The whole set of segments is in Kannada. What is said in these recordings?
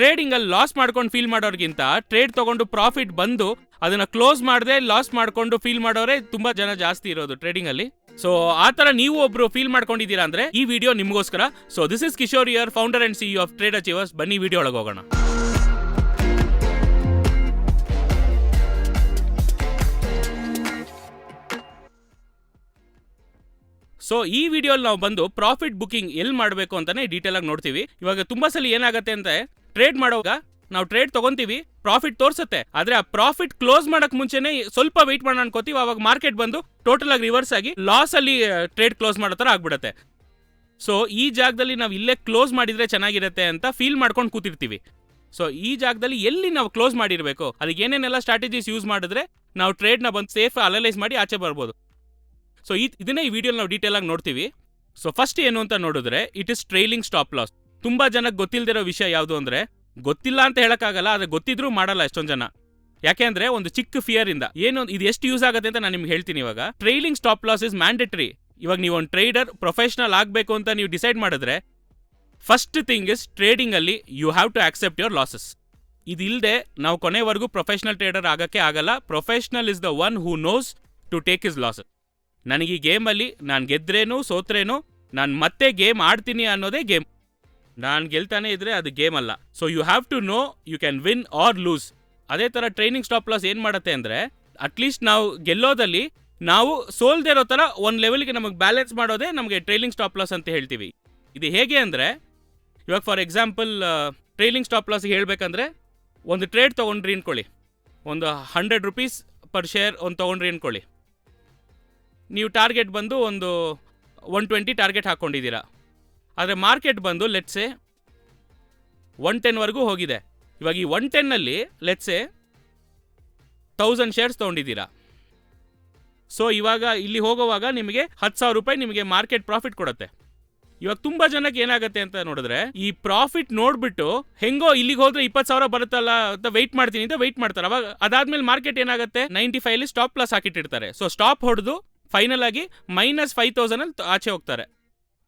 ಟ್ರೇಡಿಂಗ್ ಅಲ್ಲಿ ಲಾಸ್ ಮಾಡ್ಕೊಂಡು ಫೀಲ್ ಮಾಡೋರ್ಗಿಂತ ಟ್ರೇಡ್ ತಗೊಂಡು ಪ್ರಾಫಿಟ್ ಬಂದು ಅದನ್ನ ಕ್ಲೋಸ್ ಮಾಡದೆ ಲಾಸ್ ಮಾಡ್ಕೊಂಡು ಫೀಲ್ ಮಾಡೋರೇ ತುಂಬಾ ಜನ ಜಾಸ್ತಿ ಇರೋದು ಟ್ರೇಡಿಂಗ್ ಅಲ್ಲಿ. ಸೊ ಆ ತರ ನೀವು ಒಬ್ರು ಫೀಲ್ ಮಾಡ್ಕೊಂಡಿದ್ದೀರಾ ಅಂದ್ರೆ ಈ ವಿಡಿಯೋ ನಿಮಗೋಸ್ಕರ. So this is Kishore here, founder and CEO of trade achievers. ಬನ್ನಿ ವಿಡಿಯೋ ಒಳಗೆ ಹೋಗೋಣ. ಸೊ ಈ ವಿಡಿಯೋಲಿ ನಾವು ಬಂದು ಪ್ರಾಫಿಟ್ ಬುಕಿಂಗ್ ಎಲ್ಲಿ ಮಾಡಬೇಕು ಅಂತಾನೆ ಡೀಟೇಲ್ ಆಗಿ ನೋಡ್ತೀವಿ. ಇವಾಗ ತುಂಬಾ ಸಲ ಏನಾಗುತ್ತೆ ಅಂತ ಟ್ರೇಡ್ ಮಾಡೋವಾಗ ನಾವು ಟ್ರೇಡ್ ತಗೊಂತೀವಿ, ಪ್ರಾಫಿಟ್ ತೋರ್ಸುತ್ತೆ, ಆದ್ರೆ ಆ ಪ್ರಾಫಿಟ್ ಕ್ಲೋಸ್ ಮಾಡಕ್ ಮುಂಚೆನೆ ಸ್ವಲ್ಪ ವೆಯ್ಟ್ ಮಾಡೋಣ ಅನ್ಕೋತೀವಿ. ಅವಾಗ ಮಾರ್ಕೆಟ್ ಬಂದು ಟೋಟಲ್ ಆಗಿ ರಿವರ್ಸ್ ಆಗಿ ಲಾಸ್ ಅಲ್ಲಿ ಟ್ರೇಡ್ ಕ್ಲೋಸ್ ಮಾಡೋ ತರ ಆಗ್ಬಿಡುತ್ತೆ. ಸೊ ಈ ಜಾಗದಲ್ಲಿ ನಾವು ಇಲ್ಲೇ ಕ್ಲೋಸ್ ಮಾಡಿದ್ರೆ ಚೆನ್ನಾಗಿರುತ್ತೆ ಅಂತ ಫೀಲ್ ಮಾಡ್ಕೊಂಡು ಕೂತಿರ್ತೀವಿ. ಸೊ ಈ ಜಾಗದಲ್ಲಿ ಎಲ್ಲಿ ನಾವು ಕ್ಲೋಸ್ ಮಾಡಿರಬೇಕು, ಅದಕ್ಕೆ ಏನೇನೆಲ್ಲ ಸ್ಟ್ರಾಟಜೀಸ್ ಯೂಸ್ ಮಾಡಿದ್ರೆ ನಾವು ಟ್ರೇಡ್ನ ಬಂದು ಸೇಫ್ ಅನಲೈಸ್ ಮಾಡಿ ಆಚೆ ಬರ್ಬೋದು. ಸೊ ಇದನ್ನೇ ಈ ವಿಡಿಯೋ ನಾವು ಡೀಟೇಲ್ ಆಗಿ ನೋಡ್ತೀವಿ. ಸೊ ಫಸ್ಟ್ ಏನು ಅಂತ ನೋಡಿದ್ರೆ it is trailing stop loss. ತುಂಬಾ ಜನಕ್ಕೆ ಗೊತ್ತಿಲ್ದಿರೋ ವಿಷಯ ಯಾವುದು ಅಂದ್ರೆ, ಗೊತ್ತಿಲ್ಲ ಅಂತ ಹೇಳಕ್ಕಾಗಲ್ಲ, ಆದ್ರೆ ಗೊತ್ತಿದ್ರೂ ಮಾಡಲ್ಲ ಎಷ್ಟೊಂದು ಜನ. ಯಾಕೆ ಅಂದ್ರೆ ಒಂದು ಚಿಕ್ಕ ಫಿಯರ್ ಇಂದ. ಏನು ಇದು ಎಷ್ಟು ಯೂಸ್ ಆಗುತ್ತೆ ಅಂತ ನಾನು ನಿಮ್ಗೆ ಹೇಳ್ತೀನಿ. ಇವಾಗ trailing stop loss is mandatory. ಇವಾಗ ನೀವು ಒಂದು ಟ್ರೇಡರ್ ಪ್ರೊಫೆಷನಲ್ ಆಗಬೇಕು ಅಂತ ನೀವು ಡಿಸೈಡ್ ಮಾಡಿದ್ರೆ ಫಸ್ಟ್ ಥಿಂಗ್ ಇಸ್ ಟ್ರೇಡಿಂಗ್ ಅಲ್ಲಿ you have to accept your losses. ಇದಿಲ್ಲದೆ ನಾವು ಕೊನೆವರೆಗೂ ಪ್ರೊಫೆಷನಲ್ ಟ್ರೇಡರ್ ಆಗಕ್ಕೆ ಆಗಲ್ಲ. Professional is the one who knows to take his losses. ನನಗೆ ಈ ಗೇಮಲ್ಲಿ ನಾನು ಗೆದ್ರೇನು ಸೋತ್ರೇನು ನಾನು ಮತ್ತೆ ಗೇಮ್ ಆಡ್ತೀನಿ ಅನ್ನೋದೇ ಗೇಮ್. ನಾನು ಗೆಲ್ತಾನೆ ಇದ್ರೆ ಅದು ಗೇಮ್ ಅಲ್ಲ. So you have to know you can win or lose. ಅದೇ ಥರ ಟ್ರೈನಿಂಗ್ ಸ್ಟಾಪ್ ಲಾಸ್ ಏನು ಮಾಡುತ್ತೆ ಅಂದರೆ, ಅಟ್ಲೀಸ್ಟ್ ನಾವು ಗೆಲ್ಲೋದಲ್ಲಿ ನಾವು ಸೋಲ್ದೇ ಇರೋ ಥರ ಒಂದು ಲೆವೆಲ್ಗೆ ನಮಗೆ ಬ್ಯಾಲೆನ್ಸ್ ಮಾಡೋದೇ ನಮಗೆ ಟ್ರೈಲಿಂಗ್ ಸ್ಟಾಪ್ ಲಾಸ್ ಅಂತ ಹೇಳ್ತೀವಿ. ಇದು ಹೇಗೆ ಅಂದರೆ, ಇವಾಗ ಫಾರ್ ಎಕ್ಸಾಂಪಲ್ ಟ್ರೈಲಿಂಗ್ ಸ್ಟಾಪ್ ಲಾಸ್ಗೆ ಹೇಳಬೇಕಂದ್ರೆ, ಒಂದು ಟ್ರೇಡ್ ತೊಗೊಂಡ್ರಿ ಅಂದ್ಕೊಳ್ಳಿ, ಒಂದು 100 ರೂಪೀಸ್ ಪರ್ ಶೇರ್ ಒಂದು ತೊಗೊಂಡ್ರಿ ಅಂದ್ಕೊಳ್ಳಿ. ನೀವು ಟಾರ್ಗೆಟ್ ಬಂದು ಒಂದು 120 ಟಾರ್ಗೆಟ್ ಹಾಕ್ಕೊಂಡಿದ್ದೀರಾ. ಆದರೆ ಮಾರ್ಕೆಟ್ ಬಂದು ಲೆಟ್ಸೆ 110ವರೆಗೂ ಹೋಗಿದೆ. ಇವಾಗ ಈ 110ನಲ್ಲಿ ಲೆಟ್ಸೆ 1000 ಶೇರ್ಸ್ ತೊಗೊಂಡಿದ್ದೀರಾ. ಸೊ ಇವಾಗ ಇಲ್ಲಿ ಹೋಗೋವಾಗ ನಿಮಗೆ 10,000 ರೂಪಾಯಿ ನಿಮಗೆ ಮಾರ್ಕೆಟ್ ಪ್ರಾಫಿಟ್ ಕೊಡುತ್ತೆ. ಇವಾಗ ತುಂಬ ಜನಕ್ಕೆ ಏನಾಗುತ್ತೆ ಅಂತ ನೋಡಿದ್ರೆ, ಈ ಪ್ರಾಫಿಟ್ ನೋಡ್ಬಿಟ್ಟು ಹೆಂಗೋ ಇಲ್ಲಿಗೆ ಹೋದ್ರೆ 20,000 ಬರುತ್ತಲ್ಲ ಅಂತ ವೆಯ್ಟ್ ಮಾಡ್ತೀನಿ ಅಂತ ವೆಯ್ಟ್ ಮಾಡ್ತಾರೆ. ಅವಾಗ ಅದಾದ್ಮೇಲೆ ಮಾರ್ಕೆಟ್ ಏನಾಗುತ್ತೆ 95 ಸ್ಟಾಪ್ ಲಾಸ್ ಹಾಕಿಟ್ಟಿರ್ತಾರೆ. ಸೊ ಸ್ಟಾಪ್ ಹೊಡೆದು ಫೈನಲ್ ಆಗಿ -5,000 ಅಲ್ಲಿ ಆಚೆ ಹೋಗ್ತಾರೆ.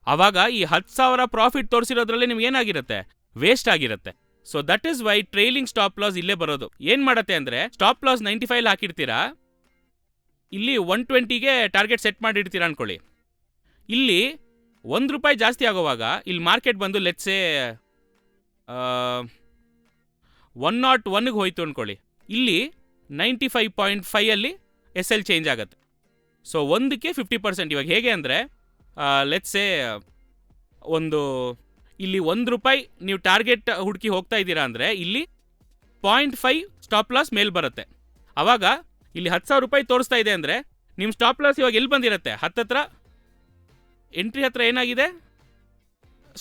ಅವಾಗ ಈ 10,000 ಪ್ರಾಫಿಟ್ ತೋರಿಸಿರೋದ್ರಲ್ಲಿ ನಿಮ್ಗೆ ಏನಾಗಿರುತ್ತೆ, ವೇಸ್ಟ್ ಆಗಿರುತ್ತೆ. So that is why trailing stop loss ಇಲ್ಲೇ ಬರೋದು. ಏನ್ ಮಾಡುತ್ತೆ ಅಂದ್ರೆ, ಸ್ಟಾಪ್ ಲಾಸ್ 95 ಹಾಕಿರ್ತೀರಾ, ಇಲ್ಲಿ 120ಗೆ ಟಾರ್ಗೆಟ್ ಸೆಟ್ ಮಾಡಿರ್ತೀರಾ ಅನ್ಕೊಳ್ಳಿ. ಇಲ್ಲಿ ₹1 ಜಾಸ್ತಿ ಆಗೋವಾಗ ಇಲ್ಲಿ ಮಾರ್ಕೆಟ್ ಬಂದು ಲೆಟ್ಸೆ 101ಗೆ ಹೋಯ್ತು ಅನ್ಕೊಳ್ಳಿ. ಇಲ್ಲಿ 95.5 ಅಲ್ಲಿ SL ಚೇಂಜ್ ಆಗುತ್ತೆ. ಸೊ ಒಂದಕ್ಕೆ 50%. ಇವಾಗ ಹೇಗೆ ಅಂದರೆ, ಲೆಟ್ಸೆ ಒಂದು ಇಲ್ಲಿ ₹1 ನೀವು ಟಾರ್ಗೆಟ್ ಹುಡುಕಿ ಹೋಗ್ತಾ ಇದ್ದೀರಾ ಅಂದರೆ ಇಲ್ಲಿ 0.5 ಸ್ಟಾಪ್ ಲಾಸ್ ಮೇಲ್ ಬರುತ್ತೆ. ಆವಾಗ ಇಲ್ಲಿ 10,000 ರೂಪಾಯಿ ತೋರಿಸ್ತಾ ಇದೆ ಅಂದರೆ ನಿಮ್ಮ ಸ್ಟಾಪ್ ಲಾಸ್ ಇವಾಗ ಎಲ್ಲಿ ಬಂದಿರುತ್ತೆ, ಹತ್ತತ್ರ ಎಂಟ್ರಿ ಹತ್ರ ಏನಾಗಿದೆ,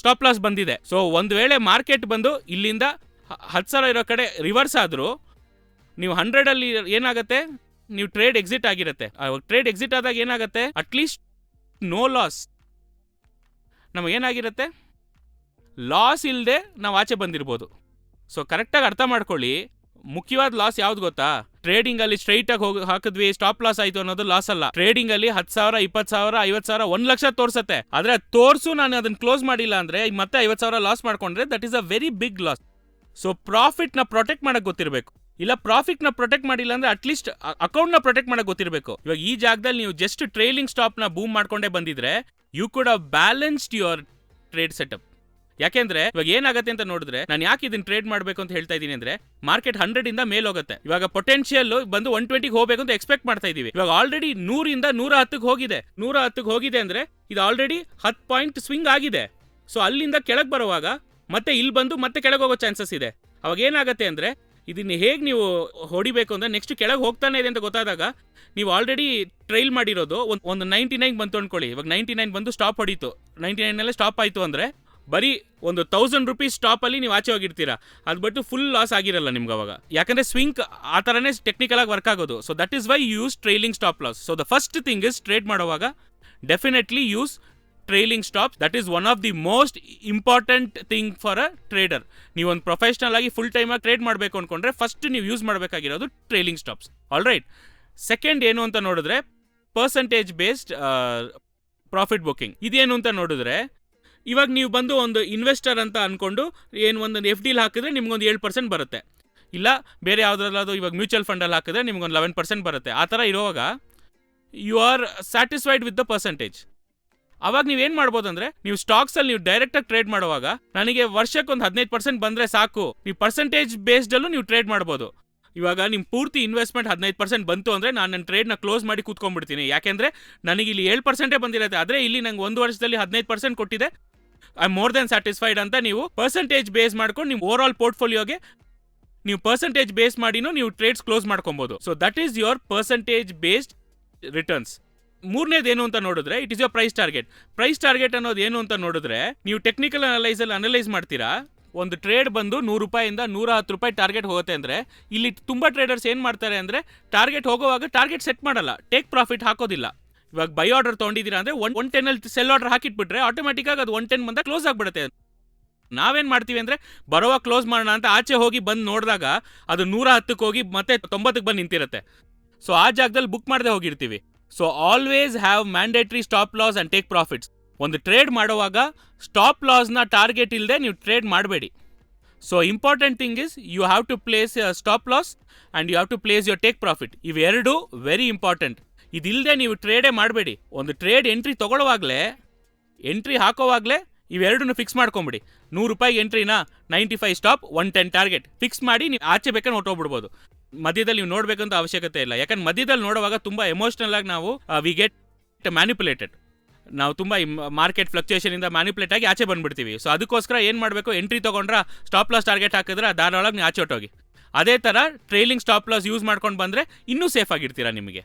ಸ್ಟಾಪ್ ಲಾಸ್ ಬಂದಿದೆ. ಸೊ ಒಂದು ವೇಳೆ ಮಾರ್ಕೆಟ್ ಬಂದು ಇಲ್ಲಿಂದ 10,000 ಇರೋ ಕಡೆ ರಿವರ್ಸ್ ಆದರೂ ನೀವು 100ಅಲ್ಲಿ ಏನಾಗುತ್ತೆ, ನೀವು ಟ್ರೇಡ್ ಎಕ್ಸಿಟ್ ಆಗಿರುತ್ತೆ. ಟ್ರೇಡ್ ಎಕ್ಸಿಟ್ ಆದಾಗ ಏನಾಗುತ್ತೆ, ಅಟ್ಲೀಸ್ಟ್ ನೋ ಲಾಸ್. ನಮಗೇನಾಗಿರುತ್ತೆ, ಲಾಸ್ ಇಲ್ಲದೆ ನಾವು ಆಚೆ ಬಂದಿರ್ಬೋದು. ಸೊ ಕರೆಕ್ಟಾಗಿ ಅರ್ಥ ಮಾಡ್ಕೊಳ್ಳಿ, ಮುಖ್ಯವಾದ ಲಾಸ್ ಯಾವ್ದು ಗೊತ್ತಾ, ಟ್ರೇಡಿಂಗ್ ಅಲ್ಲಿ ಸ್ಟ್ರೈಟ್ ಆಗಿ ಹಾಕಿದ್ವಿ ಸ್ಟಾಪ್ ಲಾಸ್ ಆಯ್ತು ಅನ್ನೋದು ಲಾಸ್ ಅಲ್ಲ. ಟ್ರೇಡಿಂಗ್ ಅಲ್ಲಿ 10,000 20,000 50,000 1 ಲಕ್ಷ ತೋರ್ಸತ್ತೆ. ಆದ್ರೆ ತೋರ್ಸು ನಾನು ಅದನ್ನ ಕ್ಲೋಸ್ ಮಾಡಿಲ್ಲ ಅಂದ್ರೆ ಮತ್ತೆ 50,000 ಲಾಸ್ ಮಾಡ್ಕೊಂಡ್ರೆ that is a very big loss. So profit ನ ಪ್ರೊಟೆಕ್ಟ್ ಮಾಡಕ್ ಗೊತ್ತಿರಬೇಕು. ಇಲ್ಲ ಪ್ರಾಫಿಟ್ ನ ಪ್ರೊಟೆಕ್ಟ್ ಮಾಡಿಲ್ಲ ಅಂದ್ರೆ ಅಟ್ಲೀಸ್ಟ್ ಅಕೌಂಟ್ ನ ಪ್ರೊಟೆಕ್ಟ್ ಮಾಡಕ್ ಗೊತ್ತಿರಬೇಕು. ಇವಾಗ ಈ ಜಾಗದಲ್ಲಿ ನೀವು ಜಸ್ಟ್ ಟ್ರೈಲಿಂಗ್ ಸ್ಟಾಪ್ ನ ಬೂಮ್ ಮಾಡ್ಕೊಂಡೇ ಬಂದಿದ್ರೆ you could have balanced your trade setup. ಯಾಕೆಂದ್ರೆ ಇವಾಗ ಏನಾಗುತ್ತೆ ಅಂತ ನೋಡಿದ್ರೆ, ನಾನು ಯಾಕೆ ಇದನ್ನ ಟ್ರೇಡ್ ಮಾಡಬೇಕು ಅಂತ ಹೇಳ್ತಾ ಇದ್ದೀನಿ ಅಂದ್ರೆ, ಮಾರ್ಕೆಟ್ 100 ಮೇಲ್ ಹೋಗುತ್ತೆ. ಇವಾಗ ಪೊಟೆನ್ಶಿಯಲ್ ಬಂದು 120ಗೆ ಹೋಗಬೇಕು ಅಂತ ಎಕ್ಸ್ಪೆಕ್ಟ್ ಮಾಡ್ತಾ ಇದೀವಿ. ಇವಾಗ ಆಲ್ರೆಡಿ 100ರಿಂದ 110ಗೆ ಹೋಗಿದೆ. 110ಗೆ ಹೋಗಿದೆ ಅಂದ್ರೆ ಇದು ಆಲ್ರೆಡಿ 10 ಪಾಯಿಂಟ್ ಸ್ವಿಂಗ್ ಆಗಿದೆ. ಸೊ ಅಲ್ಲಿಂದ ಕೆಳಗೆ ಬರುವಾಗ ಮತ್ತೆ ಇಲ್ಲಿ ಬಂದು ಮತ್ತೆ ಕೆಳಗೆ ಹೋಗೋ ಚಾನ್ಸಸ್ ಇದೆ. ಅವಾಗ ಏನಾಗುತ್ತೆ ಅಂದ್ರೆ, ಇದನ್ನ ಹೇಗೆ ನೀವು ಹೊಡಿಬೇಕು ಅಂದ್ರೆ, ನೆಕ್ಸ್ಟ್ ಕೆಳಗೆ ಹೋಗ್ತಾನೆ ಇದೆ ಅಂತ ಗೊತ್ತಾದಾಗ ನೀವು ಆಲ್ರೆಡಿ ಟ್ರೈಲ್ ಮಾಡಿರೋದು ಒಂದು 99 ಬಂತು ಅನ್ಕೊಳ್ಳಿ. ಇವಾಗ 99 ಬಂದು ಸ್ಟಾಪ್ ಹೊಡೀತು, 99 ಸ್ಟಾಪ್ ಆಯ್ತು ಅಂದ್ರೆ ಬರೀ ಒಂದು 1,000 ರೂಪೀಸ್ ಸ್ಟಾಪ್ ಅಲ್ಲಿ ನೀವು ಆಚೆ ಹೋಗಿರ್ತೀರಾ. ಅದು ಬಿಟ್ಟು ಫುಲ್ ಲಾಸ್ ಆಗಿರಲ್ಲ ನಿಮ್ಗೆ ಅವಾಗ. ಯಾಕಂದ್ರೆ ಸ್ವಿಂಗ್ ಆ ಥರನೇ ಟೆಕ್ನಿಕಲ್ ಆಗಿ ವರ್ಕ್ ಆಗೋದು. So that is why use trailing stop loss. So the first thing is, trade ಮಾಡುವಾಗ definitely use trailing stops. That is one of the most important thing for a trader. ನೀವು ಒಂದು ಪ್ರೊಫೆಷನಲ್ ಆಗಿ ಫುಲ್ ಟೈಮ್ ಆಗಿ ಟ್ರೇಡ್ ಮಾಡಬೇಕು ಅನ್ಕೊಂಡ್ರೆ ಫಸ್ಟ್ ನೀವು ಯೂಸ್ ಮಾಡಬೇಕಾಗಿರೋದು trailing stops. All right. Second ಏನು ಅಂತ ನೋಡಿದ್ರೆ, ಪರ್ಸೆಂಟೇಜ್ ಬೇಸ್ಡ್ ಪ್ರಾಫಿಟ್ ಬುಕಿಂಗ್. ಇದೇನು ಅಂತ ನೋಡಿದ್ರೆ, ಇವಾಗ ನೀವು ಬಂದು ಒಂದು ಇನ್ವೆಸ್ಟರ್ ಅಂತ ಅಂದ್ಕೊಂಡು ಏನು ಒಂದು ಎಫ್ ಡಿಲಿ ಹಾಕಿದ್ರೆ ನಿಮ್ಗೊಂದು 7% ಬರುತ್ತೆ, ಇಲ್ಲ ಬೇರೆ ಯಾವುದ್ರಲ್ಲಾದ್ರು ಇವಾಗ ಮ್ಯೂಚುವಲ್ ಫಂಡಲ್ಲಿ ಹಾಕಿದ್ರೆ ನಿಮ್ಗೊಂದು 11% ಬರುತ್ತೆ. ಆ ಥರ ಇರುವಾಗ you are satisfied with the percentage. ಅವಾಗ ನೀವೇನು ಮಾಡ್ಬೋದು ಅಂದರೆ, ನೀವು ಸ್ಟಾಕ್ಸಲ್ಲಿ ನೀವು ಡೈರೆಕ್ಟಾಗಿ ಟ್ರೇಡ್ ಮಾಡುವಾಗ ನನಗೆ ವರ್ಷಕ್ಕೊಂದು 15% ಬಂದರೆ ಸಾಕು, ನೀವು ಪರ್ಸೆಂಟೇಜ್ ಬೇಸ್ಡಲ್ಲೂ ನೀವು ಟ್ರೇಡ್ ಮಾಡ್ಬೋದು. ಇವಾಗ ನಿಮ್ಮ ಪೂರ್ತಿ ಇನ್ವೆಸ್ಟ್ಮೆಂಟ್ 15% ಬಂತು ಅಂದರೆ ನಾನು ನನ್ನ ಟ್ರೇಡ್ನ ಕ್ಲೋಸ್ ಮಾಡಿ ಕೂತ್ಕೊಂಡ್ಬಿಡ್ತೀನಿ. ಯಾಕೆಂದರೆ ನನಗೆ ಇಲ್ಲಿ 7% ಬಂದಿರುತ್ತೆ, ಆದರೆ ಇಲ್ಲಿ ನಂಗೆ ಒಂದು ವರ್ಷದಲ್ಲಿ 15% ಕೊಟ್ಟಿದೆ, I am more than satisfied ಅಂತ ನೀವು ಪರ್ಸೆಂಟೇಜ್ ಬೇಸ್ ಮಾಡ್ಕೊಂಡು ನಿಮ್ಮ ಓವರ್ ಆಲ್ ಪೋರ್ಟ್ಫೋಲಿಯೋಗೆ ನೀವು ಪರ್ಸೆಂಟೇಜ್ ಬೇಸ್ ಮಾಡಿನೂ ನೀವು ಟ್ರೇಡ್ಸ್ ಕ್ಲೋಸ್ ಮಾಡ್ಕೊಬೋದು. So that is your percentage based returns. ಮೂರನೇದು ಏನು ಅಂತ ನೋಡಿದ್ರೆ, it is your price target. Price target ಅನ್ನೋದು ಏನು ಅಂತ ನೋಡಿದ್ರೆ, ನೀವು ಟೆಕ್ನಿಕಲ್ ಅನಲೈಸ್ ಮಾಡ್ತೀರಾ, ಒಂದು ಟ್ರೇಡ್ ಬಂದು ₹100 ಇಂದ ₹110 ಟಾರ್ಗೆಟ್ ಹೋಗುತ್ತೆ ಅಂದರೆ, ಇಲ್ಲಿ ತುಂಬ ಟ್ರೇಡರ್ಸ್ ಏನು ಮಾಡ್ತಾರೆ ಅಂದರೆ, ಟಾರ್ಗೆಟ್ ಹೋಗುವಾಗ ಟಾರ್ಗೆಟ್ ಸೆಟ್ ಮಾಡಲ್ಲ, ಟೇಕ್ ಪ್ರಾಫಿಟ್ ಹಾಕೋದಿಲ್ಲ. ಇವಾಗ ಬೈ ಆರ್ಡರ್ ತೊಗೊಂಡಿದ್ದೀರಾ ಅಂದರೆ 110 ಸೆಲ್ ಆರ್ಡರ್ ಹಾಕಿಟ್ಬಿಟ್ರೆ ಆಟೋಮೆಟಿಕ್ಕಾಗಿ ಅದು 110 ಬಂದ ಕ್ಲೋಸ್ ಆಗಿಬಿಡುತ್ತೆ. ನಾವೇನು ಮಾಡ್ತೀವಿ ಅಂದರೆ, ಬರೋವಾಗ ಕ್ಲೋಸ್ ಮಾಡೋಣ ಅಂತ ಆಚೆ ಹೋಗಿ ಬಂದು ನೋಡಿದಾಗ ಅದು 110ಕ್ಕೆ ಹೋಗಿ ಮತ್ತೆ 90ಕ್ಕೆ ಬಂದು ನಿಂತಿರುತ್ತೆ. ಸೊ ಆ ಜಾಗದಲ್ಲಿ ಬುಕ್ ಮಾಡದೆ ಹೋಗಿರ್ತೀವಿ. So always have mandatory stop loss and take profits. ಒಂದು ಟ್ರೇಡ್ ಮಾಡುವಾಗ ಸ್ಟಾಪ್ ಲಾಸ್ನ ಟಾರ್ಗೆಟ್ ಇಲ್ಲದೆ ನೀವು ಟ್ರೇಡ್ ಮಾಡಬೇಡಿ. So important thing is you have to place stop loss and you have to place your take profit. ಇವೆರಡು ವೆರಿ ಇಂಪಾರ್ಟೆಂಟ್. ಇದಿಲ್ಲದೆ ನೀವು ಟ್ರೇಡೇ ಮಾಡಬೇಡಿ. ಒಂದು ಟ್ರೇಡ್ ಎಂಟ್ರಿ ತೊಗೊಳ್ಳುವಾಗಲೇ, ಎಂಟ್ರಿ ಹಾಕೋವಾಗಲೇ ಇವೆರಡನ್ನು ಫಿಕ್ಸ್ ಮಾಡ್ಕೊಂಬಿಡಿ. ₹100 ಎಂಟ್ರಿನಾ, 95 ಸ್ಟಾಪ್, 110 ಟಾರ್ಗೆಟ್ ಫಿಕ್ಸ್ ಮಾಡಿ ನೀವು ಆಚೆ ಬೇಕಂದ್ರೆ ಹೊಟ್ಟೋಗ್ಬಿಡ್ಬೋದು. ಮಧ್ಯದಲ್ಲಿ ನೀವು ನೋಡಬೇಕಂತ ಅವಶ್ಯಕತೆ ಇಲ್ಲ. ಯಾಕಂದ್ರೆ ಮಧ್ಯದಲ್ಲಿ ನೋಡುವಾಗ ತುಂಬ ಎಮೋಷ್ನಲ್ ಆಗಿ ನಾವು ವಿ ಗೆಟ್ ಮ್ಯಾನಿಪುಲೇಟೆಡ್. ನಾವು ತುಂಬ ಮಾರ್ಕೆಟ್ ಫ್ಲಕ್ಚುಯೇಷನಿಂದ ಮ್ಯಾನಿಪುಲೇಟ್ ಆಗಿ ಆಚೆ ಬಂದುಬಿಡ್ತೀವಿ. ಸೊ ಅದಕ್ಕೋಸ್ಕರ ಏನು ಮಾಡಬೇಕು, ಎಂಟ್ರಿ ತೊಗೊಂಡ್ರೆ ಸ್ಟಾಪ್ ಲಾಸ್ ಟಾರ್ಗೆಟ್ ಹಾಕಿದ್ರೆ ದಾರೊಳಗೆ ನೀವು ಆಚೆ ಹೊಟ್ಟೋಗಿ. ಅದೇ ಥರ ಟ್ರೈಲಿಂಗ್ ಸ್ಟಾಪ್ ಲಾಸ್ ಯೂಸ್ ಮಾಡ್ಕೊಂಡು ಬಂದರೆ ಇನ್ನೂ ಸೇಫ್ ಆಗಿರ್ತೀರಾ ನಿಮಗೆ.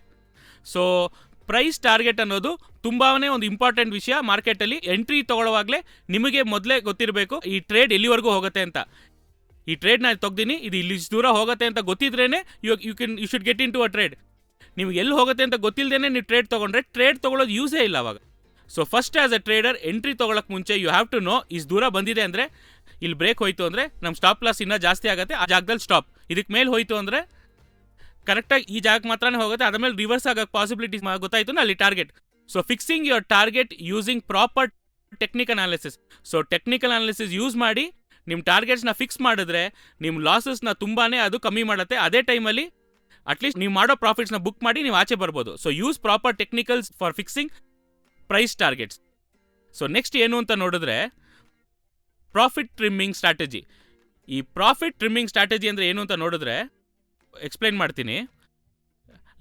ಸೊ ಪ್ರೈಸ್ ಟಾರ್ಗೆಟ್ ಅನ್ನೋದು ತುಂಬಾ ಒಂದು ಇಂಪಾರ್ಟೆಂಟ್ ವಿಷಯ. ಮಾರ್ಕೆಟಲ್ಲಿ ಎಂಟ್ರಿ ತೊಗೊಳ್ಳುವಾಗಲೇ ನಿಮಗೆ ಮೊದಲೇ ಗೊತ್ತಿರಬೇಕು ಈ ಟ್ರೇಡ್ ಎಲ್ಲಿವರೆಗೂ ಹೋಗುತ್ತೆ ಅಂತ. ಈ ಟ್ರೇಡ್ನ ತೆಗ್ದೀನಿ, ಇದು ಇಲ್ಲಿ ದೂರ ಹೋಗುತ್ತೆ ಅಂತ ಗೊತ್ತಿದ್ರೇ you should get into a trade. ನಿಮ್ಗೆ ಎಲ್ಲಿ ಹೋಗುತ್ತೆ ಅಂತ ಗೊತ್ತಿಲ್ಲದೇ ನೀವು ಟ್ರೇಡ್ ತೊಗೊಂಡ್ರೆ ಟ್ರೇಡ್ ತೊಗೊಳ್ಳೋದು ಯೂಸೇ ಇಲ್ಲ ಅವಾಗ. So first as a trader entry ತೊಗೊಳಕ್ಕೆ ಮುಂಚೆ ಯು ಹ್ಯಾವ್ ಟು ನೋ, ಇಷ್ಟು ದೂರ ಬಂದಿದೆ ಅಂದರೆ, ಇಲ್ಲಿ ಬ್ರೇಕ್ ಹೋಯಿತು ಅಂದರೆ ನಮ್ಮ ಸ್ಟಾಪ್ ಲಾಸ್ ಇನ್ನೂ ಜಾಸ್ತಿ ಆಗುತ್ತೆ, ಆ ಜಾಗದಲ್ಲಿ ಸ್ಟಾಪ್. ಇದಕ್ಕೆ ಮೇಲೆ ಹೋಯಿತು ಅಂದರೆ ಕರೆಕ್ಟಾಗಿ ಈ ಜಾಗಕ್ಕೆ ಮಾತ್ರನೇ ಹೋಗುತ್ತೆ, ಅದಾದಮೇಲೆ ರಿವರ್ಸ್ ಆಗೋಕ್ಕೆ ಪಾಸಿಬಿಲಿಟೀಸ್ ಗೊತ್ತಾಯಿತು ಅಲ್ಲಿ target. So fixing your target using proper technical analysis. So technical analysis use ಮಾಡಿ ನಿಮ್ಮ ಟಾರ್ಗೆಟ್ಸ್ನ ಫಿಕ್ಸ್ ಮಾಡಿದ್ರೆ ನಿಮ್ಮ ಲಾಸಸ್ನ ತುಂಬಾ ಅದು ಕಮ್ಮಿ ಮಾಡುತ್ತೆ. ಅದೇ ಟೈಮಲ್ಲಿ ಅಟ್ಲೀಸ್ಟ್ ನೀವು ಮಾಡೋ ಪ್ರಾಫಿಟ್ಸ್ನ ಬುಕ್ ಮಾಡಿ ನೀವು ಆಚೆ ಬರ್ಬೋದು. So use proper technicals for fixing price targets. So next ಏನು ಅಂತ ನೋಡಿದ್ರೆ, ಪ್ರಾಫಿಟ್ ಟ್ರಿಮ್ಮಿಂಗ್ ಸ್ಟ್ರಾಟಜಿ. ಈ ಪ್ರಾಫಿಟ್ ಟ್ರಿಮ್ಮಿಂಗ್ ಸ್ಟ್ರಾಟಜಿ ಅಂದರೆ ಏನು ಅಂತ ನೋಡಿದ್ರೆ ಎಕ್ಸ್ಪ್ಲೈನ್ ಮಾಡ್ತೀನಿ.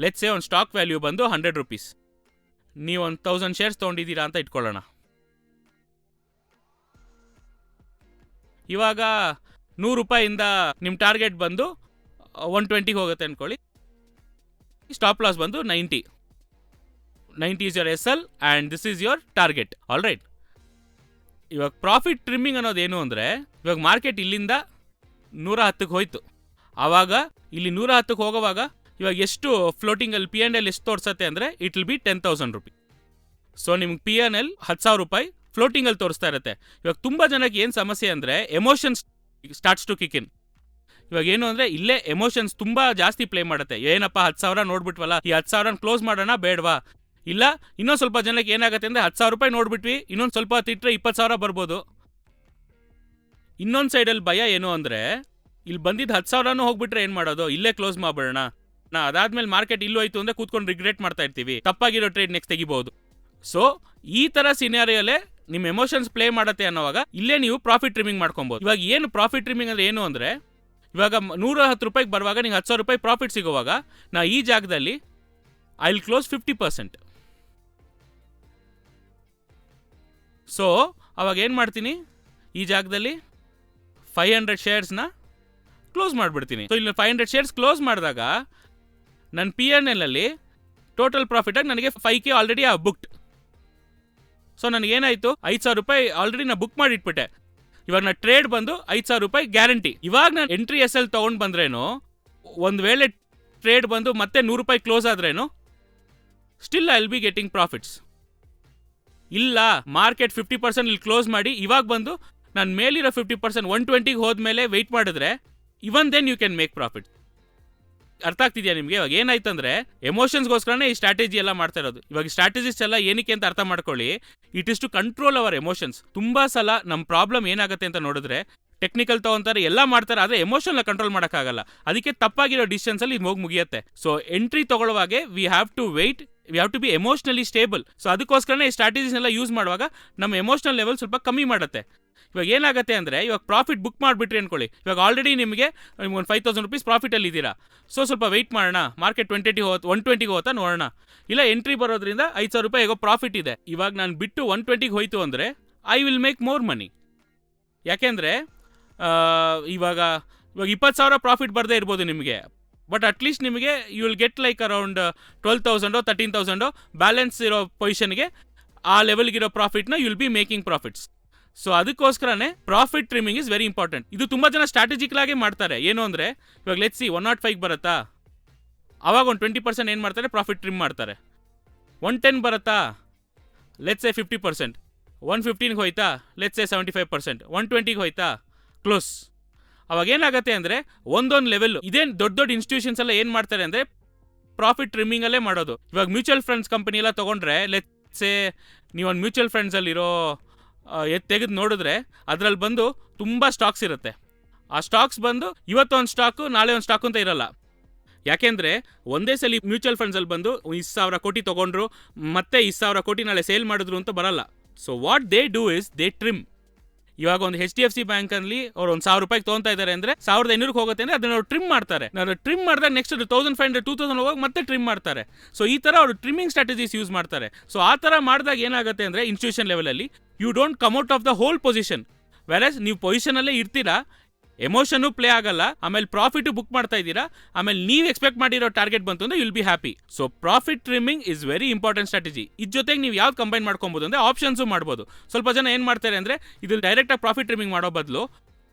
ಲೆಟ್ಸ್ ಸೇ ಒಂದು ಸ್ಟಾಕ್ ವ್ಯಾಲ್ಯೂ ಬಂದು ₹100. ನೀವು ಒಂದು 1000 ಶೇರ್ಸ್ ತೊಗೊಂಡಿದ್ದೀರಾ ಅಂತ ಇಟ್ಕೊಳ್ಳೋಣ. ಇವಾಗ ₹100 ನಿಮ್ಮ ಟಾರ್ಗೆಟ್ ಬಂದು 120ಗೆ ಹೋಗುತ್ತೆ ಅಂದ್ಕೊಳ್ಳಿ. ಸ್ಟಾಪ್ ಲಾಸ್ ಬಂದು 90 is your SL and this is your target. All right. ಇವಾಗ ಪ್ರಾಫಿಟ್ ಟ್ರಿಮ್ಮಿಂಗ್ ಅನ್ನೋದೇನು ಅಂದರೆ, ಇವಾಗ ಮಾರ್ಕೆಟ್ ಇಲ್ಲಿಂದ 110ಕ್ಕೆ ಹೋಯ್ತು. ಆವಾಗ ಇಲ್ಲಿ 110ಕ್ಕೆ ಹೋಗೋವಾಗ ಇವಾಗ ಎಷ್ಟು ಫ್ಲೋಟಿಂಗಲ್ಲಿ P&L ಎಷ್ಟು ತೋರಿಸುತ್ತೆ ಅಂದರೆ, ಇಟ್ ವಿಲ್ ಬಿ ₹10,000. ಸೊ ನಿಮ್ಗೆ P&L ₹10,000 ಫ್ಲೋಟಿಂಗಲ್ಲಿ ತೋರಿಸ್ತಾ ಇರುತ್ತೆ. ಇವಾಗ ತುಂಬ ಜನಕ್ಕೆ ಏನು ಸಮಸ್ಯೆ ಅಂದರೆ, ಎಮೋಷನ್ಸ್ ಸ್ಟಾರ್ಟ್ಸ್ ಟು ಕಿಕ್ ಇನ್. ಇವಾಗ ಏನು ಅಂದರೆ, ಇಲ್ಲೇ ಎಮೋಷನ್ಸ್ ತುಂಬ ಜಾಸ್ತಿ ಪ್ಲೇ ಮಾಡುತ್ತೆ. ಏನಪ್ಪ 10,000 ನೋಡ್ಬಿಟ್ವಲ್ಲ, ಈ 10,000 ಕ್ಲೋಸ್ ಮಾಡೋಣ ಬೇಡವಾ? ಇಲ್ಲ ಇನ್ನೊಂದು ಸ್ವಲ್ಪ ಜನಕ್ಕೆ ಏನಾಗುತ್ತೆ ಅಂದರೆ, ₹10,000 ನೋಡ್ಬಿಟ್ವಿ, ಇನ್ನೊಂದು ಸ್ವಲ್ಪ ತಿಟ್ಟರೆ 20,000 ಬರ್ಬೋದು. ಇನ್ನೊಂದು ಸೈಡಲ್ಲಿ ಭಯ ಏನು ಅಂದರೆ, ಇಲ್ಲಿ ಬಂದಿದ್ದು 10,000 ಹೋಗ್ಬಿಟ್ರೆ ಏನು ಮಾಡೋದು, ಇಲ್ಲೇ ಕ್ಲೋಸ್ ಮಾಡ್ಬಿಡೋಣ. ಅದಾದ್ಮೇಲೆ ಮಾರ್ಕೆಟ್ ಇಲ್ಲೂ ಹೋಯ್ತು ಅಂದರೆ ಕೂತ್ಕೊಂಡು ರಿಗ್ರೆಟ್ ಮಾಡ್ತಾ ಇರ್ತೀವಿ, ತಪ್ಪಾಗಿರೋ ಟ್ರೇಡ್ ನೆಕ್ಸ್ಟ್ ತೆಗಿಬಹುದು. ಸೊ ಈ ಥರ ಸಿನಾರಿಯೋಲ್ಲೇ ನಿಮ್ಮ ಎಮೋಷನ್ಸ್ ಪ್ಲೇ ಮಾಡುತ್ತೆ ಅನ್ನೋವಾಗ ಇಲ್ಲೇ ನೀವು ಪ್ರಾಫಿಟ್ ಟ್ರಿಮ್ಮಿಂಗ್ ಮಾಡ್ಕೊಬೋದು. ಇವಾಗ ಏನು ಪ್ರಾಫಿಟ್ ಟ್ರಿಮ್ಮಿಂಗ್ ಅಂದರೆ ಏನು ಅಂದರೆ, ಇವಾಗ ₹110 ಬರುವಾಗ ನಿಂಗೆ ₹10,000 ಪ್ರಾಫಿಟ್ ಸಿಗುವಾಗ ನಾ ಈ ಜಾಗದಲ್ಲಿ ಐ ವಿಲ್ ಕ್ಲೋಸ್ 50%. ಸೊ ಅವಾಗ ಏನು ಮಾಡ್ತೀನಿ, ಈ ಜಾಗದಲ್ಲಿ 500 ಶೇರ್ಸ್ನ ಕ್ಲೋಸ್ ಮಾಡಿಬಿಡ್ತೀನಿ. ಸೊ ಇಲ್ಲಿ 500 ಶೇರ್ಸ್ ಕ್ಲೋಸ್ ಮಾಡಿದಾಗ ನನ್ನ P&L ಅಲ್ಲಿ ಟೋಟಲ್ ಪ್ರಾಫಿಟಾಗಿ ನನಗೆ 5K ಆಲ್ರೆಡಿ ಬುಕ್ಡ್. ಸೊ ನನಗೇನಾಯಿತು, ₹5,000 ಆಲ್ರೆಡಿ ನಾನು ಬುಕ್ ಮಾಡಿಟ್ಬಿಟ್ಟೆ. ಇವಾಗ ನಾನು ಟ್ರೇಡ್ ಬಂದು ₹5,000 ಗ್ಯಾರಂಟಿ. ಇವಾಗ ನಾನು ಎಂಟ್ರಿ SL ತೊಗೊಂಡು ಬಂದ್ರೇನು, ಒಂದು ವೇಳೆ ಟ್ರೇಡ್ ಬಂದು ಮತ್ತೆ ₹100 ಕ್ಲೋಸ್ ಆದ್ರೇನು, still I will be getting profits. ಇಲ್ಲ ಮಾರ್ಕೆಟ್ 50% ಇಲ್ಲಿ ಕ್ಲೋಸ್ ಮಾಡಿ ಇವಾಗ ಬಂದು ನಾನು ಮೇಲಿರೋ 50% 120ಗೆ ಹೋದ್ಮೇಲೆ ವೆಯ್ಟ್ ಮಾಡಿದ್ರೆ, even then you can make profit. ಅರ್ಥ ಆಗ್ತಿದೆಯಾ ನಿಮಗೆ? ಇವಾಗ ಏನಾಯ್ತಂದ್ರೆ ಎಮೋಷನ್ಸ್ಗೋಸ್ಕರನೇ ಈ ಸ್ಟ್ರಾಟಜಿ ಎಲ್ಲ ಮಾಡ್ತಾ ಇರೋದು. ಇವಾಗ ಸ್ಟ್ರಾಟಜಿಸ್ಟ್ ಎಲ್ಲ ಏನಕ್ಕೆ ಅಂತ ಅರ್ಥ ಮಾಡ್ಕೊಳ್ಳಿ, it is to control our emotions. ತುಂಬಾ ಸಲ ನಮ್ಮ ಪ್ರಾಬ್ಲಮ್ ಏನಾಗುತ್ತೆ ಅಂತ ನೋಡಿದ್ರೆ ಟೆಕ್ನಿಕಲ್ ತಗೊಂತಾರೆ, ಎಲ್ಲ ಮಾಡ್ತಾರೆ, ಆದರೆ ಎಮೋಷನ್ನ ಕಂಟ್ರೋಲ್ ಮಾಡೋಕ್ಕಾಗಲ್ಲ. ಅದಕ್ಕೆ ತಪ್ಪಾಗಿರೋ ಡಿಸಿಷನ್ಸ್ ಅಲ್ಲಿ ಇದು ಹೋಗಿ ಮುಗಿಯುತ್ತೆ. ಸೊ ಎಂಟ್ರಿ ತಗೊಳ್ಳುವಾಗೆ we have to wait, we have to be emotionally stable. So ಅದಕ್ಕೋಸ್ಕರನೇ ಈ ಸ್ಟ್ರಾಟಜೀಸ್ ಎಲ್ಲ ಯೂಸ್ ಮಾಡುವಾಗ ನಮ್ಮ ಎಮೋಷನಲ್ ಲೆವೆಲ್ ಸ್ವಲ್ಪ ಕಮ್ಮಿ ಮಾಡುತ್ತೆ. ಇವಾಗ ಏನಾಗುತ್ತೆ ಅಂದರೆ, ಇವಾಗ ಪ್ರಾಫಿಟ್ ಬುಕ್ ಮಾಡಿಬಿಟ್ರಿ ಅನ್ಕೊಳ್ಳಿ, ಇವಾಗ ಆಲ್ರೆಡಿ ನಿಮಗೆ ಒಂದು 5,000 rupees ಪ್ರಾಫಿಟಲ್ಲಿ ಇದ್ದೀರಾ. ಸೊ ಸ್ವಲ್ಪ ವೆಯ್ಟ್ ಮಾಡೋಣ, ಮಾರ್ಕೆಟ್ 120 ಹೋತಾ ನೋಡೋಣ, ಇಲ್ಲ ಎಂಟ್ರಿ ಬರೋದ್ರಿಂದ 5,000 ರೂಪಾಯಿ ಹೇಗೋ ಪ್ರಾಫಿಟ್ ಇದೆ, ಇವಾಗ ನಾನು ಬಿಟ್ಟು 120 ಹೋಯ್ತು ಅಂದರೆ I will make more money. ಯಾಕೆಂದರೆ ಇವಾಗ 20,000 ಪ್ರಾಫಿಟ್ ಬರದೇ ಇರ್ಬೋದು ನಿಮಗೆ, ಬಟ್ ಅಟ್ಲೀಸ್ಟ್ ನಿಮಗೆ you will get like around 12,000 13,000 balance ಇರೋ ಪೊಸಿಷನ್ಗೆ ಆ ಲೆವೆಲ್ಗಿರೋ ಪ್ರಾಫಿಟ್ನ you will be making profits. So ಅದಕ್ಕೋಸ್ಕರನೇ profit trimming is very important. ಇದು ತುಂಬ ಜನ ಸ್ಟ್ರಾಟಜಿಕಲ್ ಆಗಿ ಮಾಡ್ತಾರೆ. ಏನು ಅಂದರೆ, ಇವಾಗ ಲೆಟ್ಸ್ ಸಿ 105 ಬರುತ್ತಾ, ಅವಾಗ ಒಂದು 20% ಏನು ಮಾಡ್ತಾರೆ, ಪ್ರಾಫಿಟ್ ಟ್ರಿಮ್ ಮಾಡ್ತಾರೆ. 110 ಬರುತ್ತಾ, ಲೆಟ್ಸ್ ಸೇ 50%. 115 ಹೋಯ್ತಾ, ಲೆಟ್ಸ್ ಸೇ 75%. 120 ಹೋಯ್ತಾ, ಕ್ಲೋಸ್. ಅವಾಗ ಏನಾಗುತ್ತೆ ಅಂದರೆ ಒಂದೊಂದು ಲೆವೆಲ್ ಇದೇನು ದೊಡ್ಡ ಇನ್ಸ್ಟಿಟ್ಯೂಷನ್ಸ್ ಎಲ್ಲ ಏನು ಮಾಡ್ತಾರೆ ಅಂದರೆ ಪ್ರಾಫಿಟ್ ಟ್ರಿಮ್ಮಿಂಗಲ್ಲೇ ಮಾಡೋದು. ಇವಾಗ ಮ್ಯೂಚುವಲ್ ಫಂಡ್ಸ್ ಕಂಪನಿ ಎಲ್ಲ ತೊಗೊಂಡ್ರೆ, ಲೆಟ್ಸ್ ಸೇ ನೀವು ಒಂದು ಮ್ಯೂಚುವಲ್ ಫಂಡ್ಸಲ್ಲಿರೋ ತೆಗೆದು ನೋಡಿದ್ರೆ ಅದರಲ್ಲಿ ಬಂದು ತುಂಬ ಸ್ಟಾಕ್ಸ್ ಇರುತ್ತೆ. ಆ ಸ್ಟಾಕ್ಸ್ ಬಂದು ಇವತ್ತೊಂದು ಸ್ಟಾಕು ನಾಳೆ ಒಂದು ಸ್ಟಾಕು ಅಂತ ಇರಲ್ಲ. ಯಾಕೆಂದರೆ ಒಂದೇ ಸಲ ಮ್ಯೂಚುವಲ್ ಫಂಡ್ಸಲ್ಲಿ ಬಂದು 1,000 ಕೋಟಿ ತೊಗೊಂಡ್ರು, ಮತ್ತೆ 1,000 ಕೋಟಿ ನಾಳೆ ಸೇಲ್ ಮಾಡಿದ್ರು ಅಂತ ಬರಲ್ಲ. So what they do is they trim. ಇವಾಗ ಒಂದು HDFC ಬ್ಯಾಂಕಲ್ಲಿ ಅವ್ರು ಒಂದು 1,000 ರೂಪಾಯಿಗೆ ತೊಗೊತಾ ಇದ್ದಾರೆ ಅಂದರೆ 1,500 ಹೋಗುತ್ತೆ ಅಂದರೆ ಅದನ್ನು ಅವ್ರು ಟ್ರಿಮ್ ಮಾಡ್ತಾರೆ. ನಾನು ಟ್ರಿಮ್ ಮಾಡಿದಾಗ ನೆಕ್ಸ್ಟ್ 1,500 2,000 ಹೋಗಿ ಮತ್ತೆ ಟ್ರಿಮ್ ಮಾಡ್ತಾರೆ. ಸೊ ಈ ಥರ ಅವರು ಟ್ರಿಮ್ಮಿಂಗ್ ಸ್ಟ್ರಾಟಜೀಸ್ ಯೂಸ್ ಮಾಡ್ತಾರೆ. ಸೊ ಆ ಥರ ಮಾಡಿದಾಗ ಏನಾಗುತ್ತೆ ಅಂದರೆ ಇನ್ಸ್ಟಿಟ್ಯೂಷನ್ ಲೆವೆಲಲ್ಲಿ you don't come out of the whole position. Versus ನೀವು ಪೊಸಿಷನಲ್ಲೇ ಇರ್ತೀರಾ, ಎಮೋಷನ್ನು ಪ್ಲೇ ಆಗಲ್ಲ, ಆಮೇಲೆ ಪ್ರಾಫಿಟು ಬುಕ್ ಮಾಡ್ತಾ ಇದ್ದೀರಾ, ಆಮೇಲೆ ನೀವು ಎಕ್ಸ್ಪೆಕ್ಟ್ ಮಾಡಿರೋ ಟಾರ್ಗೆಟ್ ಬಂತು ಅಂದರೆ you'll be happy. So profit trimming is very important strategy. ಇದ್ರ ಜೊತೆಗೆ ನೀವು ಯಾವ್ದು ಕಂಬೈನ್ ಮಾಡ್ಕೊಬೋದು ಅಂದರೆ ಆಪ್ಷನ್ಸು ಮಾಡ್ಬೋದು. ಸ್ವಲ್ಪ ಜನ ಏನು ಮಾಡ್ತಾರೆ ಅಂದರೆ ಇದು ಡೈರೆಕ್ಟಾಗಿ ಪ್ರಾಫಿಟ್ ಟ್ರಿಮ್ಮಿಂಗ್ ಮಾಡೋ ಬದಲು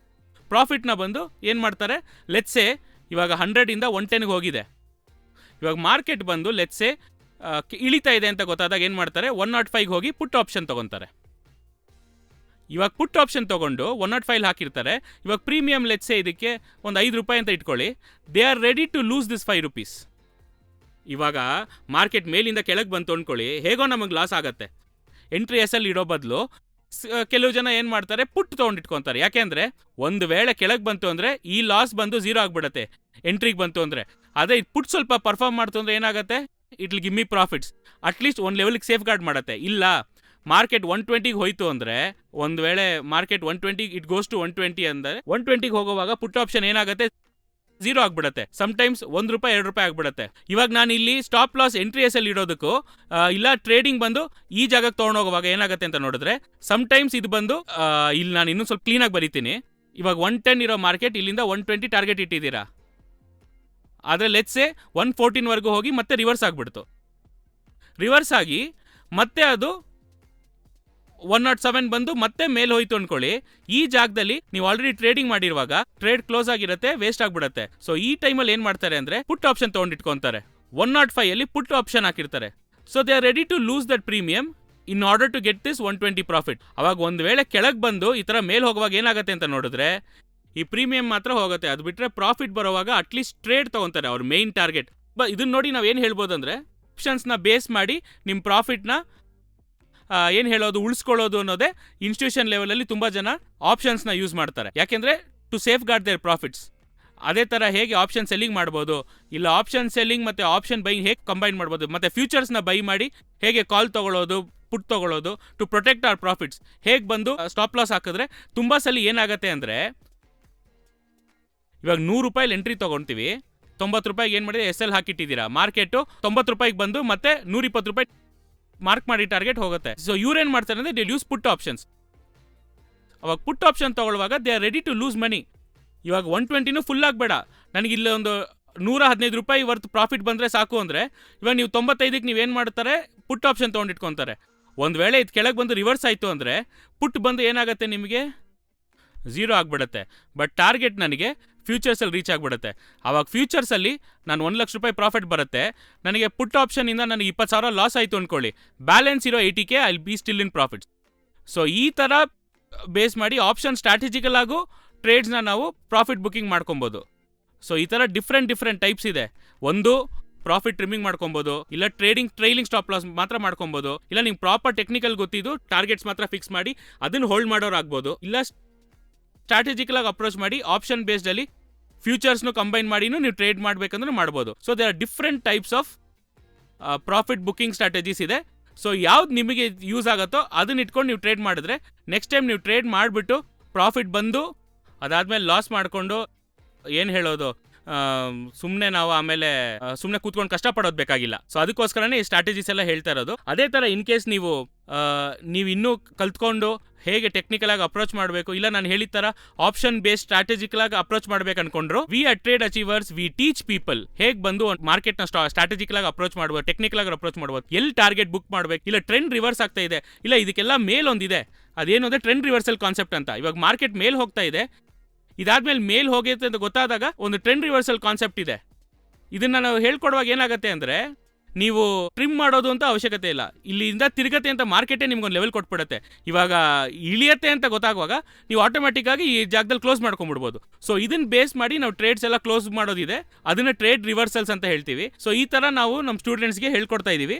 ಪ್ರಾಫಿಟ್ನ ಬಂದು ಏನು ಮಾಡ್ತಾರೆ, ಲೆಟ್ಸೇ ಇವಾಗ 100ಇಂದ 110ಗೆ ಹೋಗಿದೆ, ಇವಾಗ ಮಾರ್ಕೆಟ್ ಬಂದು ಲೆಟ್ಸೇ ಇಳಿತಾ ಇದೆ ಅಂತ ಗೊತ್ತಾದಾಗ ಏನು ಮಾಡ್ತಾರೆ, 105ಗೆ ಹೋಗಿ ಪುಟ್ ಆಪ್ಷನ್ ತೊಗೊತಾರೆ. ಇವಾಗ ಪುಟ್ ಆಪ್ಷನ್ ತೊಗೊಂಡು 105 ಹಾಕಿರ್ತಾರೆ. ಇವಾಗ ಪ್ರೀಮಿಯಂ ಲೆಟ್ಸೇ ಇದಕ್ಕೆ ಒಂದು 5 ರೂಪಾಯಿ ಅಂತ ಇಟ್ಕೊಳ್ಳಿ, they are ready to lose this 5 rupees. ಇವಾಗ ಮಾರ್ಕೆಟ್ ಮೇಲಿಂದ ಕೆಳಗೆ ಬಂತು ಅಂದ್ಕೊಳ್ಳಿ, ಹೇಗೋ ನಮಗೆ ಲಾಸ್ ಆಗುತ್ತೆ. ಎಂಟ್ರಿ ಎಸಲ್ಲಿ ಇಡೋ ಬದಲು ಕೆಲವು ಜನ ಏನು ಮಾಡ್ತಾರೆ, ಪುಟ್ ತೊಗೊಂಡಿಟ್ಕೊತಾರೆ. ಯಾಕೆಂದರೆ ಒಂದು ವೇಳೆ ಕೆಳಗೆ ಬಂತು ಅಂದರೆ ಈ ಲಾಸ್ ಬಂದು 0 ಆಗಿಬಿಡುತ್ತೆ ಎಂಟ್ರಿಗೆ ಬಂತು ಅಂದರೆ. ಅದೇ ಇದು ಪುಟ್ ಸ್ವಲ್ಪ ಪರ್ಫಾರ್ಮ್ ಮಾಡ್ತು ಅಂದರೆ ಏನಾಗುತ್ತೆ, it will give me profits. At least ಒಂದು ಲೆವೆಲ್ಗೆ ಸೇಫ್ ಗಾರ್ಡ್ ಮಾಡುತ್ತೆ. ಇಲ್ಲ ಮಾರ್ಕೆಟ್ 120ಗೆ ಹೋಯ್ತು ಅಂದರೆ, ಒಂದು ವೇಳೆ ಮಾರ್ಕೆಟ್ 120 ಇಟ್ ಗೋಸ್ ಟು 120 ಅಂದರೆ 120ಗೆ ಹೋಗುವಾಗ ಪುಟ್ ಆಪ್ಷನ್ ಏನಾಗುತ್ತೆ, 0 ಆಗಿಬಿಡುತ್ತೆ. ಸಮ್ಟೈಮ್ಸ್ ₹1 ₹2 ಆಗಿಬಿಡುತ್ತೆ. ಇವಾಗ ನಾನು ಇಲ್ಲಿ ಸ್ಟಾಪ್ ಲಾಸ್ ಎಂಟ್ರಿ ಎಸಲ್ಲಿ ಇಡೋದಕ್ಕೂ ಇಲ್ಲ ಟ್ರೇಡಿಂಗ್ ಬಂದು ಈ ಜಾಗಕ್ಕೆ ತೊಗೊಂಡೋಗುವಾಗ ಏನಾಗುತ್ತೆ ಅಂತ ನೋಡಿದ್ರೆ, ಸಮ್ಟೈಮ್ಸ್ ಇದು ಬಂದು ಇಲ್ಲಿ ನಾನು ಇನ್ನೂ ಸ್ವಲ್ಪ ಕ್ಲೀನಾಗಿ ಬರೀತೀನಿ. ಇವಾಗ 110 ಇರೋ ಮಾರ್ಕೆಟ್ ಇಲ್ಲಿಂದ 120 ಟಾರ್ಗೆಟ್ ಇಟ್ಟಿದ್ದೀರಾ, ಆದರೆ ಲೆಟ್ಸೇ 114ವರೆಗೂ ಹೋಗಿ ಮತ್ತೆ ರಿವರ್ಸ್ ಆಗಿಬಿಡ್ತು. ರಿವರ್ಸ್ ಆಗಿ ಮತ್ತೆ ಅದು 107 ಬಂದು ಮತ್ತೆ ಮೇಲೆ ಹೋಯ್ತು ಅಂದ್ಕೊಳ್ಳಿ. ಈ ಜಾಗದಲ್ಲಿ ನೀವು ಆಲ್ರೆಡಿ ಟ್ರೇಡಿಂಗ್ ಮಾಡಿರುವಾಗ ಟ್ರೇಡ್ ಕ್ಲೋಸ್ ಆಗಿರುತ್ತೆ, ವೇಸ್ಟ್ ಆಗಿಬಿಡುತ್ತೆ. ಸೊ ಈ ಟೈಮಲ್ಲಿ ಏನು ಮಾಡ್ತಾರೆ ಅಂದರೆ ಪುಟ್ ಆಪ್ಷನ್ ತೊಗೊಂಡಿಟ್ಕೊತಾರೆ. 105ಅಲ್ಲಿ ಪುಟ್ ಆಪ್ಷನ್ ಹಾಕಿರ್ತಾರೆ. So they are ready to lose that premium in order to get this 120 profit. ಅವಾಗ ಒಂದು ವೇಳೆ ಕೆಳಗೆ ಬಂದು ಈ ಥರ ಮೇಲೆ ಹೋಗುವಾಗ ಏನಾಗುತ್ತೆ ಅಂತ ನೋಡಿದ್ರೆ ಈ ಪ್ರೀಮಿಯಂ ಮಾತ್ರ ಹೋಗುತ್ತೆ. ಅದು ಬಿಟ್ಟರೆ ಪ್ರಾಫಿಟ್ ಬರೋವಾಗ ಅಟ್ಲೀಸ್ಟ್ ಟ್ರೇಡ್ ತೊಗೊತಾರೆ ಅವ್ರ ಮೇನ್ ಟಾರ್ಗೆಟ್. ಇದನ್ನ ನೋಡಿ ನಾವು ಏನು ಹೇಳ್ಬೋದು ಅಂದರೆ, ಆಪ್ಷನ್ಸ್ನ ಬೇಸ್ ಮಾಡಿ ನಿಮ್ಮ ಪ್ರಾಫಿಟ್ನ ಏನು ಹೇಳೋದು, ಉಳಿಸ್ಕೊಳ್ಳೋದು ಅನ್ನೋದೇ ಇನ್ಸ್ಟಿಟ್ಯೂಷನ್ ಲೆವೆಲಲ್ಲಿ ತುಂಬ ಜನ ಆಪ್ಷನ್ಸ್ನ ಯೂಸ್ ಮಾಡ್ತಾರೆ. ಯಾಕೆಂದರೆ to safeguard their profits. ಅದೇ ಥರ ಹೇಗೆ ಆಪ್ಷನ್ ಸೆಲ್ಲಿಂಗ್ ಮಾಡ್ಬೋದು, ಇಲ್ಲ ಆಪ್ಷನ್ ಸೆಲ್ಲಿಂಗ್ ಮತ್ತು ಆಪ್ಷನ್ ಬೈಯಿಂಗ್ ಹೇಗೆ ಕಂಬೈನ್ ಮಾಡ್ಬೋದು, ಮತ್ತು ಫ್ಯೂಚರ್ಸ್ನ ಬೈ ಮಾಡಿ ಹೇಗೆ ಕಾಲ್ ತೊಗೊಳ್ಳೋದು, ಪುಟ್ ತೊಗೊಳ್ಳೋದು ಟು ಪ್ರೊಟೆಕ್ಟ್ ಅವರ್ ಪ್ರಾಫಿಟ್ಸ್, ಹೇಗೆ ಬಂದು ಸ್ಟಾಪ್ ಲಾಸ್ ಹಾಕಿದ್ರೆ ತುಂಬ ಸಲ ಏನಾಗುತ್ತೆ ಅಂದರೆ, ಇವಾಗ ₹100 ಎಂಟ್ರಿ ತೊಗೊಳ್ತೀವಿ, ₹90 ಏನು ಮಾಡಿದ್ರೆ SL ಹಾಕಿಟ್ಟಿದ್ದೀರಾ, ಮಾರ್ಕೆಟು ₹90 ಬಂದು ಮತ್ತೆ ₹120 ಮಾರ್ಕ್ ಮಾಡಿ ಟಾರ್ಗೆಟ್ ಹೋಗುತ್ತೆ. ಸೊ ಇವ್ರೇನು ಮಾಡ್ತಾರೆ ಅಂದರೆ ದೇ ಯೂಸ್ ಪುಟ್ ಆಪ್ಷನ್ಸ್. ಅವಾಗ ಪುಟ್ ಆಪ್ಷನ್ ತೊಗೊಳ್ಳುವಾಗ they are ready to lose money. ಇವಾಗ 120 ಫುಲ್ ಆಗಬೇಡ, ನನಗಿಲ್ಲ ಒಂದು ₹115 ವರ್ತ್ ಪ್ರಾಫಿಟ್ ಬಂದರೆ ಸಾಕು ಅಂದರೆ, ಇವಾಗ ನೀವು 95ಕ್ಕೆ ನೀವೇನು ಮಾಡ್ತಾರೆ, ಪುಟ್ ಆಪ್ಷನ್ ತೊಗೊಂಡಿಟ್ಕೊತಾರೆ. ಒಂದು ವೇಳೆ ಇದು ಕೆಳಗೆ ಬಂದು ರಿವರ್ಸ್ ಆಯಿತು ಅಂದರೆ ಪುಟ್ ಬಂದು ಏನಾಗುತ್ತೆ, ನಿಮಗೆ 0 ಆಗಿಬಿಡುತ್ತೆ. ಬಟ್ ಟಾರ್ಗೆಟ್ ನನಗೆ ಫ್ಯೂಚರ್ಸಲ್ಲಿ ರೀಚ್ ಆಗಿಬಿಡುತ್ತೆ. ಆವಾಗ ಫ್ಯೂಚರ್ಸಲ್ಲಿ ನಾನು ₹1,00,000 ಪ್ರಾಫಿಟ್ ಬರುತ್ತೆ, ನನಗೆ ಪುಟ್ ಆಪ್ಷನಿಂದ ನನಗೆ 20,000 ಲಾಸ್ ಆಯಿತು ಅಂದ್ಕೊಳ್ಳಿ, ಬ್ಯಾಲೆನ್ಸ್ ಇರೋ 80K I will B still in profits. So ಈ ಥರ ಬೇಸ್ ಮಾಡಿ ಆಪ್ಷನ್ ಸ್ಟ್ರಾಟಜಿಕಲ್ ಆಗು ಟ್ರೇಡ್ಸ್ನ ನಾವು ಪ್ರಾಫಿಟ್ ಬುಕ್ಕಿಂಗ್ ಮಾಡ್ಕೊಬೋದು. ಸೊ ಈ ಥರ ಡಿಫ್ರೆಂಟ್ ಟೈಪ್ಸ್ ಇದೆ. ಒಂದು ಪ್ರಾಫಿಟ್ ಟ್ರಿಮ್ಮಿಂಗ್ ಮಾಡ್ಕೊಬೋದು, ಇಲ್ಲ ಟ್ರೈಲಿಂಗ್ ಸ್ಟಾಪ್ ಲಾಸ್ ಮಾತ್ರ ಮಾಡ್ಕೊಬೋದು, ಇಲ್ಲ ನಿಮ್ಗೆ ಪ್ರಾಪರ್ ಟೆಕ್ನಿಕಲ್ ಗೊತ್ತಿದ್ದು ಟಾರ್ಗೆಟ್ಸ್ ಮಾತ್ರ ಫಿಕ್ಸ್ ಮಾಡಿ ಅದನ್ನು ಹೋಲ್ಡ್ ಮಾಡೋರಾಗ್ಬೋದು, ಇಲ್ಲ ಸ್ಟ್ರಾಟಜಿಕಲಾಗಿ ಅಪ್ರೋಚ್ ಮಾಡಿ ಆಪ್ಷನ್ ಬೇಸ್ಡಲ್ಲಿ ಫ್ಯೂಚರ್ಸ್ನು ಕಂಬೈನ್ ಮಾಡಿನೂ ನೀವು ಟ್ರೇಡ್ ಮಾಡಬೇಕಂದ್ರೂ ಮಾಡ್ಬೋದು. So there are different types of profit booking strategies ಇದೆ. ಸೊ ಯಾವ್ದು ನಿಮಗೆ ಯೂಸ್ ಆಗುತ್ತೋ ಅದನ್ನ ಇಟ್ಕೊಂಡು ನೀವು ಟ್ರೇಡ್ ಮಾಡಿದ್ರೆ ನೆಕ್ಸ್ಟ್ ಟೈಮ್ ನೀವು ಟ್ರೇಡ್ ಮಾಡಿಬಿಟ್ಟು ಪ್ರಾಫಿಟ್ ಬಂದು ಅದಾದಮೇಲೆ ಲಾಸ್ ಮಾಡಿಕೊಂಡು ಏನು ಹೇಳೋದು, ಸುಮ್ಮನೆ ನಾವು ಆಮೇಲೆ ಸುಮ್ಮನೆ ಕೂತ್ಕೊಂಡು ಕಷ್ಟಪಡೋದು ಬೇಕಾಗಿಲ್ಲ. ಸೊ ಅದಕ್ಕೋಸ್ಕರನೇ ಈ ಸ್ಟ್ರಾಟಜೀಸ್ ಎಲ್ಲ ಹೇಳ್ತಾ ಇರೋದು. ಅದೇ ಥರ ಇನ್ ಕೇಸ್ ನೀವು ಇನ್ನೂ ಕಲ್ತ್ಕೊಂಡು ಹೇಗೆ ಟೆಕ್ನಿಕಲ್ ಆಗಿ ಅಪ್ರೋಚ್ ಮಾಡಬೇಕು, ಇಲ್ಲ ನಾನು ಹೇಳಿದ ಥರ ಆಪ್ಷನ್ ಬೇಸ್ಡ್ ಸ್ಟ್ರಾಟಜಿಕಲ್ ಆಗಿ ಅಪ್ರೋಚ್ ಮಾಡ್ಬೇಕು ಅನ್ಕೊಂಡ್ರು, we at Trade Achievers we teach people ಹೇಗೆ ಬಂದು ಮಾರ್ಕೆಟ್ನ ಸ್ಟ್ರಾಟಜಿಕಲ್ ಆಗಿ ಅಪ್ರೋಚ್ ಮಾಡ್ಬೋದು, ಟೆಕ್ನಿಕಲ್ ಆಗಿ ಅಪ್ರೋಚ್ ಮಾಡ್ಬೋದು, ಎಲ್ಲಿ ಟಾರ್ಗೆಟ್ ಬುಕ್ ಮಾಡಬೇಕು, ಇಲ್ಲ ಟ್ರೆಂಡ್ ರಿವರ್ಸ್ ಆಗ್ತಾ ಇದೆ, ಇಲ್ಲ ಇದಕ್ಕೆಲ್ಲ ಮೇಲ್ ಒಂದಿದೆ, ಅದೇನು ಅಂದರೆ ಟ್ರೆಂಡ್ ರಿವರ್ಸಲ್ ಕಾನ್ಸೆಪ್ಟ್ ಅಂತ. ಇವಾಗ ಮಾರ್ಕೆಟ್ ಮೇಲ್ ಹೋಗ್ತಾ ಇದೆ, ಇದಾದ್ಮೇಲೆ ಮೇಲ್ ಹೋಗುತ್ತೆ ಅಂತ ಗೊತ್ತಾದಾಗ ಒಂದು ಟ್ರೆಂಡ್ ರಿವರ್ಸಲ್ ಕಾನ್ಸೆಪ್ಟ್ ಇದೆ. ಇದನ್ನ ನಾವು ಹೇಳ್ಕೊಡುವಾಗ ಏನಾಗುತ್ತೆ ಅಂದರೆ ನೀವು ಟ್ರಿಮ್ ಮಾಡೋದು ಅಂತ ಅವಶ್ಯಕತೆ ಇಲ್ಲ, ಇಲ್ಲಿಂದ ತಿರುಗತ್ತೆ ಅಂತ ಮಾರ್ಕೆಟೇ ನಿಮ್ಗೊಂದು ಲೆವೆಲ್ ಕೊಟ್ಬಿಡುತ್ತೆ. ಇವಾಗ ಇಳಿಯತ್ತೆ ಅಂತ ಗೊತ್ತಾಗುವಾಗ ನೀವು ಆಟೋಮೆಟಿಕ್ ಆಗಿ ಈ ಜಾಗದಲ್ಲಿ ಕ್ಲೋಸ್ ಮಾಡ್ಕೊಂಡ್ಬಿಡ್ಬೋದು. ಸೊ ಇದನ್ನ ಬೇಸ್ ಮಾಡಿ ನಾವು ಟ್ರೇಡ್ಸ್ ಎಲ್ಲ ಕ್ಲೋಸ್ ಮಾಡೋದಿದೆ, ಅದನ್ನ ಟ್ರೇಡ್ ರಿವರ್ಸಲ್ಸ್ ಅಂತ ಹೇಳ್ತೀವಿ. ಸೊ ಈ ಥರ ನಾವು ನಮ್ಮ ಸ್ಟೂಡೆಂಟ್ಸ್ಗೆ ಹೇಳ್ಕೊಡ್ತಾ ಇದ್ದೀವಿ.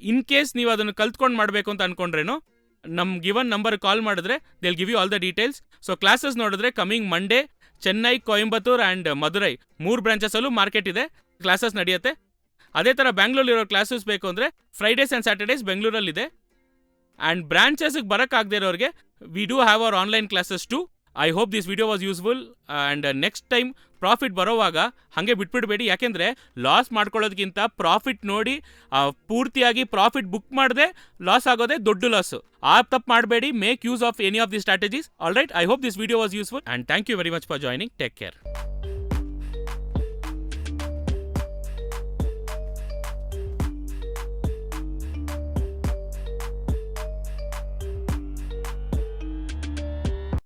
ಇನ್ ಕೇಸ್ ನೀವು ಅದನ್ನು ಕಲ್ತ್ಕೊಂಡು ಮಾಡಬೇಕು ಅಂತ ಅನ್ಕೊಂಡ್ರೇನು ನಮ್ಮ ಗಿವನ್ ನಂಬರ್ ಕಾಲ್ ಮಾಡಿದ್ರೆ they'll give you all the details. So classes ನೋಡಿದ್ರೆ coming Monday Chennai, Coimbatore and Madurai 3 ಬ್ರಾಂಚಸಲ್ಲೂ ಮಾರ್ಕೆಟ್ ಇದೆ, ಕ್ಲಾಸಸ್ ನಡೆಯುತ್ತೆ. ಅದೇ ಥರ ಬ್ಯಾಂಗ್ಳೂರಲ್ಲಿರೋ ಕ್ಲಾಸಸ್ ಬೇಕು ಅಂದರೆ ಫ್ರೈಡೇಸ್ ಆ್ಯಂಡ್ ಸ್ಯಾಟರ್ಡೇಸ್ ಬೆಂಗಳೂರಲ್ಲಿದೆ. ಆ್ಯಂಡ್ ಬ್ರಾಂಚಸ್ಗೆ ಬರೋಕ್ಕಾಗದೇ ಇರೋರಿಗೆ we do have our online classes too. I hope this video was useful. And next time profit ಬರೋವಾಗ ಹಾಗೆ ಬಿಟ್ಬಿಡಬೇಡಿ, ಯಾಕೆಂದರೆ ಲಾಸ್ ಮಾಡ್ಕೊಳ್ಳೋದಕ್ಕಿಂತ ಪ್ರಾಫಿಟ್ ನೋಡಿ ಪೂರ್ತಿಯಾಗಿ ಪ್ರಾಫಿಟ್ ಬುಕ್ ಮಾಡದೆ ಲಾಸ್ ಆಗೋದೇ ದೊಡ್ಡ ಲಾಸು. ಆ ತಪ್ಪು ಮಾಡಬೇಡಿ. Make use of any of the strategies. All right, I hope this video was useful and thank you very much for joining. Take care.